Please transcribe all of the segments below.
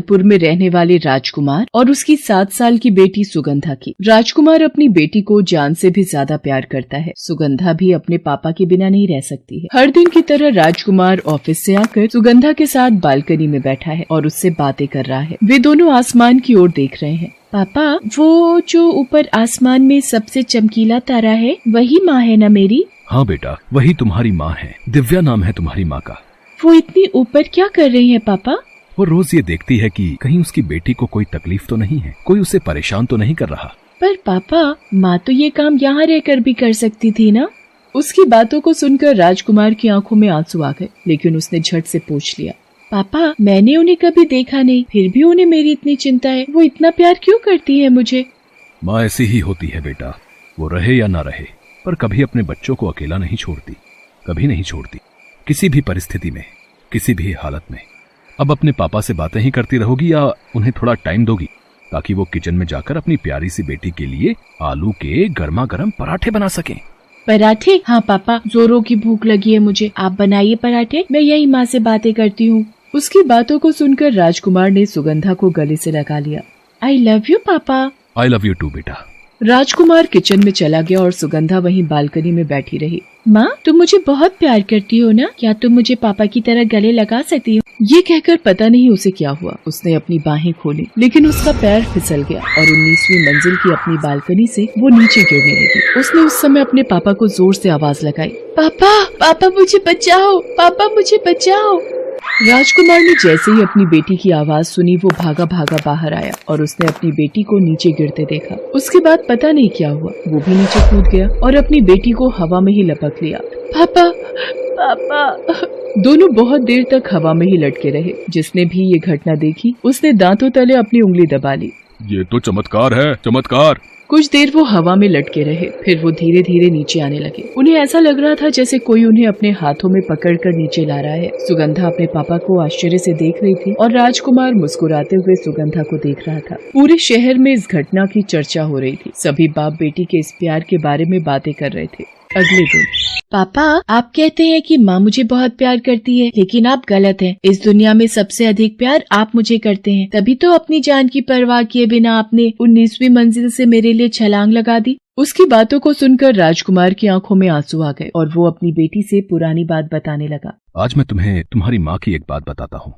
जबलपुर में रहने वाले राजकुमार और उसकी 7 साल की बेटी सुगंधा की। राजकुमार अपनी बेटी को जान से भी ज्यादा प्यार करता है। सुगंधा भी अपने पापा के बिना नहीं रह सकती है। हर दिन की तरह राजकुमार ऑफिस से आकर सुगंधा के साथ बालकनी में बैठा है और उससे बातें कर रहा है। वे दोनों आसमान की ओर देख रहे हैं। पापा, वो जो ऊपर आसमान में सबसे चमकीला तारा है वही माँ है ना मेरी? हाँ बेटा, वही तुम्हारी माँ है। दिव्या नाम है तुम्हारी माँ का। वो इतनी ऊपर क्या कर रही है पापा? वो रोज ये देखती है कि कहीं उसकी बेटी को कोई तकलीफ तो नहीं है, कोई उसे परेशान तो नहीं कर रहा। पर पापा, माँ तो ये काम यहाँ रहकर भी कर सकती थी ना? उसकी बातों को सुनकर राजकुमार की आंखों में आंसू आ गए, लेकिन उसने झट से पूछ लिया, पापा मैंने उन्हें कभी देखा नहीं, फिर भी उन्हें मेरी इतनी चिंता है। वो इतना प्यार क्यों करती है मुझे? माँ ऐसी ही होती है बेटा, वो रहे या ना रहे, पर कभी अपने बच्चों को अकेला नहीं छोड़ती, कभी नहीं छोड़ती, किसी भी परिस्थिति में, किसी भी हालत में। अब अपने पापा से बातें ही करती रहोगी या उन्हें थोड़ा टाइम दोगी ताकि वो किचन में जाकर अपनी प्यारी सी बेटी के लिए आलू के गर्मा गर्म पराठे बना सकें? पराठे? हाँ पापा, जोरों की भूख लगी है मुझे, आप बनाइए पराठे, मैं यही माँ से बातें करती हूँ। उसकी बातों को सुनकर राजकुमार ने सुगंधा को गले से लगा लिया। आई लव यू पापा। आई लव यू टू बेटा। राजकुमार किचन में चला गया और सुगंधा वहीं बालकनी में बैठी रही। माँ, तुम मुझे बहुत प्यार करती हो ना? क्या तुम मुझे पापा की तरह गले लगा सकती हो? ये कहकर पता नहीं उसे क्या हुआ, उसने अपनी बाहें खोली, लेकिन उसका पैर फिसल गया और 19वीं मंजिल की अपनी बालकनी से वो नीचे गिरने लगी। उसने उस समय अपने पापा को जोर से आवाज लगाई, पापा, पापा मुझे बचाओ, पापा मुझे बचाओ। राजकुमार ने जैसे ही अपनी बेटी की आवाज सुनी, वो भागा भागा बाहर आया और उसने अपनी बेटी को नीचे गिरते देखा। उसके बाद पता नहीं क्या हुआ, वो भी नीचे कूद गया और अपनी बेटी को हवा में ही लपक लिया। पापा, पापा। दोनों बहुत देर तक हवा में ही लटके रहे। जिसने भी ये घटना देखी उसने दांतों तले अपनी उंगली दबा ली। ये तो चमत्कार है, चमत्कार। कुछ देर वो हवा में लटके रहे, फिर वो धीरे धीरे नीचे आने लगे। उन्हें ऐसा लग रहा था जैसे कोई उन्हें अपने हाथों में पकड़कर नीचे ला रहा है। सुगंधा अपने पापा को आश्चर्य से देख रही थी और राजकुमार मुस्कुराते हुए सुगंधा को देख रहा था। पूरे शहर में इस घटना की चर्चा हो रही थी। सभी बाप बेटी के इस प्यार के बारे में बातें कर रहे थे। अगले दिन, पापा आप कहते हैं कि माँ मुझे बहुत प्यार करती है, लेकिन आप गलत हैं। इस दुनिया में सबसे अधिक प्यार आप मुझे करते हैं, तभी तो अपनी जान की परवाह किए बिना आपने 19वीं मंजिल से मेरे लिए छलांग लगा दी। उसकी बातों को सुनकर राजकुमार की आंखों में आंसू आ गए और वो अपनी बेटी से पुरानी बात बताने लगा। आज मैं तुम्हें तुम्हारी माँ की एक बात बताता हूँ।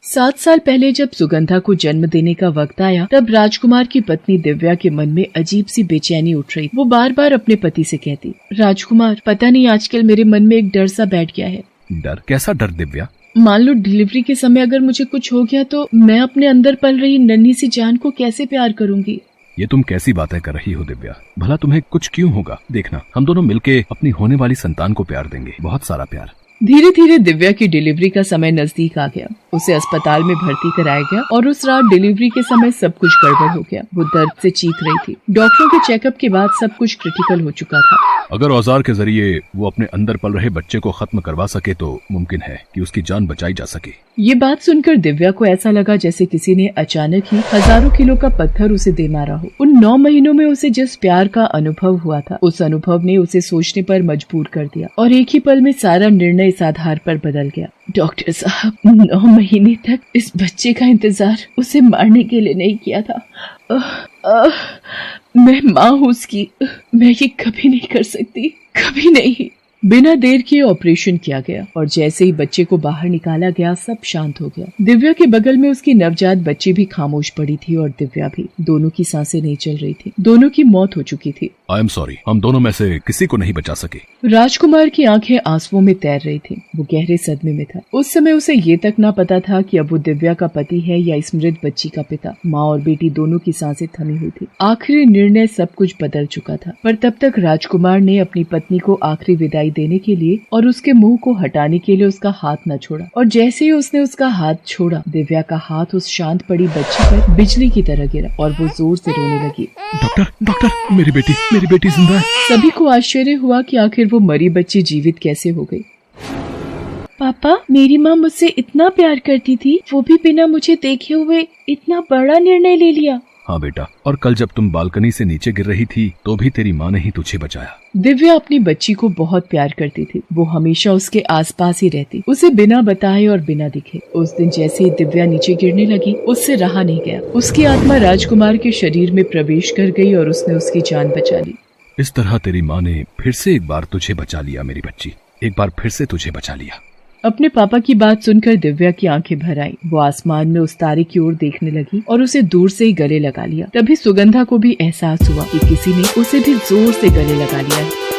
7 साल पहले जब सुगंधा को जन्म देने का वक्त आया, तब राजकुमार की पत्नी दिव्या के मन में अजीब सी बेचैनी उठ रही। वो बार बार अपने पति से कहती, राजकुमार पता नहीं आजकल मेरे मन में एक डर सा बैठ गया है। डर? कैसा डर दिव्या? मान लो डिलीवरी के समय अगर मुझे कुछ हो गया तो मैं अपने अंदर पल रही नन्ही सी जान को कैसे प्यार करूंगी? ये तुम कैसी बातें कर रही हो दिव्या? भला तुम्हें कुछ क्यों होगा? देखना, हम दोनों मिलके अपनी होने वाली संतान को प्यार देंगे, बहुत सारा प्यार। धीरे धीरे दिव्या की डिलीवरी का समय नजदीक आ गया। उसे अस्पताल में भर्ती कराया गया और उस रात डिलीवरी के समय सब कुछ गड़बड़ हो गया। वो दर्द से चीख रही थी। डॉक्टरों के चेकअप के बाद सब कुछ क्रिटिकल हो चुका था। अगर औजार के जरिए वो अपने अंदर पल रहे बच्चे को खत्म करवा सके तो मुमकिन है कि उसकी जान बचाई जा सके। ये बात सुनकर दिव्या को ऐसा लगा जैसे किसी ने अचानक ही हजारों किलो का पत्थर उसे दे मारा हो। उन 9 महीनों में उसे जिस प्यार का अनुभव हुआ था, उस अनुभव ने उसे सोचने पर मजबूर कर दिया और एक ही पल में सारा निर्णय इस आधार पर बदल गया। डॉक्टर साहब, 9 महीने तक इस बच्चे का इंतजार उसे मारने के लिए नहीं किया था। मैं माँ हूँ उसकी, मैं ये कभी नहीं कर सकती, कभी नहीं। बिना देर किए ऑपरेशन किया गया और जैसे ही बच्चे को बाहर निकाला गया, सब शांत हो गया। दिव्या के बगल में उसकी नवजात बच्ची भी खामोश पड़ी थी और दिव्या भी। दोनों की सांसें नहीं चल रही थी, दोनों की मौत हो चुकी थी। आई एम सॉरी, हम दोनों में से किसी को नहीं बचा सके। राजकुमार की आंखें आंसुओं में तैर रही थी। वो गहरे सदमे में था। उस समय उसे ये तक ना पता था कि अब वो दिव्या का पति है या इस मृत बच्ची का पिता। माँ और बेटी दोनों की सांसें थमी हुई थी। आखिरी निर्णय सब कुछ बदल चुका था, पर तब तक राजकुमार ने अपनी पत्नी को आखिरी विदाई देने के लिए और उसके मुंह को हटाने के लिए उसका हाथ न छोड़ा। और जैसे ही उसने उसका हाथ छोड़ा, दिव्या का हाथ उस शांत पड़ी बच्ची पर बिजली की तरह गिरा और वो जोर से रोने लगी। डॉक्टर, डॉक्टर, मेरी बेटी जिंदा है। सभी को आश्चर्य हुआ कि आखिर वो मरी बच्ची जीवित कैसे हो गई। पापा, मेरी माँ मुझसे इतना प्यार करती थी, वो भी बिना मुझे देखे हुए इतना बड़ा निर्णय ले लिया। हाँ बेटा, और कल जब तुम बालकनी से नीचे गिर रही थी तो भी तेरी माँ ने ही तुझे बचाया। दिव्या अपनी बच्ची को बहुत प्यार करती थी। वो हमेशा उसके आसपास ही रहती, उसे बिना बताए और बिना दिखे। उस दिन जैसे ही दिव्या नीचे गिरने लगी, उससे रहा नहीं गया। उसकी आत्मा राजकुमार के शरीर में प्रवेश कर गई और उसने उसकी जान बचा ली। इस तरह तेरी माँ ने फिर से एक बार तुझे बचा लिया मेरी बच्ची, एक बार फिर से तुझे बचा लिया। अपने पापा की बात सुनकर दिव्या की आंखें भर आईं। वो आसमान में उस तारे की ओर देखने लगी और उसे दूर से ही गले लगा लिया। तभी सुगंधा को भी एहसास हुआ कि किसी ने उसे भी जोर से गले लगा लिया है।